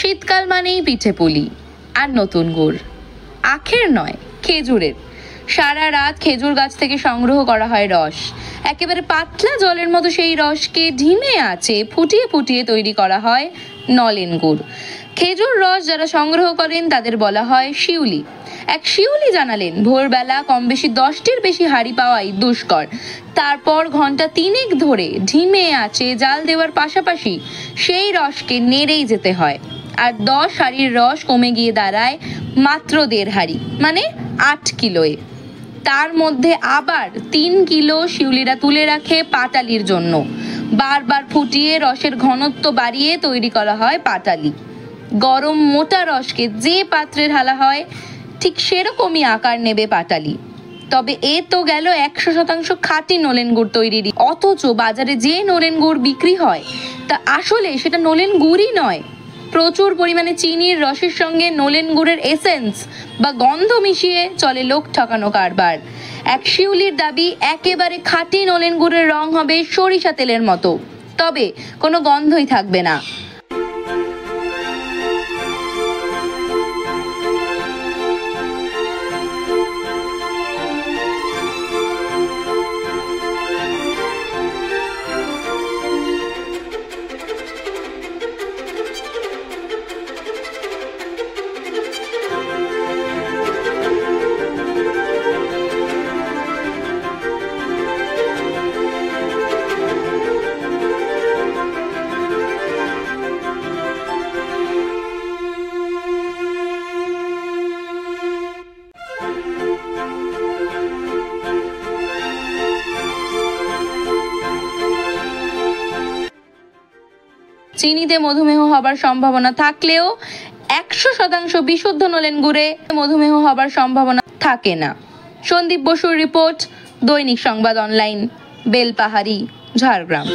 শীতকাল মানেই পিঠে পুলি আর নতুন গুড়। আখের নয়, খেজুরের। সারা রাত খেজুর গাছ থেকে সংগ্রহ করা হয় রস। একেবারে পাতলা জলের মতো সেই রসকে ঢিমে আঁচে ফুটিয়ে ফুটিয়ে তৈরি করা হয় নলেন গুড়। খেজুর রস যারা সংগ্রহ করেন তাদের বলা হয় শিউলি। এক শিউলি জানালেন, ভোরবেলা কম বেশি 10টির বেশি হাঁড়ি পাওয়াই দুষ্কর। তারপর ঘন্টা 3 ধরে ঢিমে আঁচে জাল দেওয়ার পাশাপাশি সেই রসকে নেড়েই যেতে হয়। আর 10 হাঁড়ির রস কমে গিয়ে দাঁড়ায় মাত্র 1.5 হাঁড়ি, মানে 8 কিলোয়। তার মধ্যে আবার 3 কিলো শিউলিরা তুলে রাখে পাটালির জন্য। বারবার ফুটিয়ে রসের ঘনত্ব বাড়িয়ে তৈরি করা হয় পাটালি। গরম মোটা রসকে যে পাত্রে ঢালা হয় ঠিক সেরকমই আকার নেবে পাটালি। তবে এ তো গেল 100% খাঁটি নলেন গুড় তৈরির। অথচ বাজারে যে নলেন গুড় বিক্রি হয় তা আসলে সেটা নলেন গুড়ই নয়। প্রচুর পরিমাণে চিনির রসের সঙ্গে নলেন গুড়ের এসেন্স বা গন্ধ মিশিয়ে চলে লোক ঠকানো কারবার। এক শিউলির দাবি, একেবারে খাঁটি নলেন গুড়ের রং হবে সরিষা তেলের মতো, তবে কোনো গন্ধই থাকবে না। চিনিতে মধুমেহ হবার সম্ভাবনা থাকলেও 100% বিশুদ্ধ নলেন গুড়ে মধুমেহ হবার সম্ভাবনা থাকে না। সন্দীপ বসুর রিপোর্ট, দৈনিক সংবাদ অনলাইন, বেলপাহাড়ি, ঝাড়গ্রাম।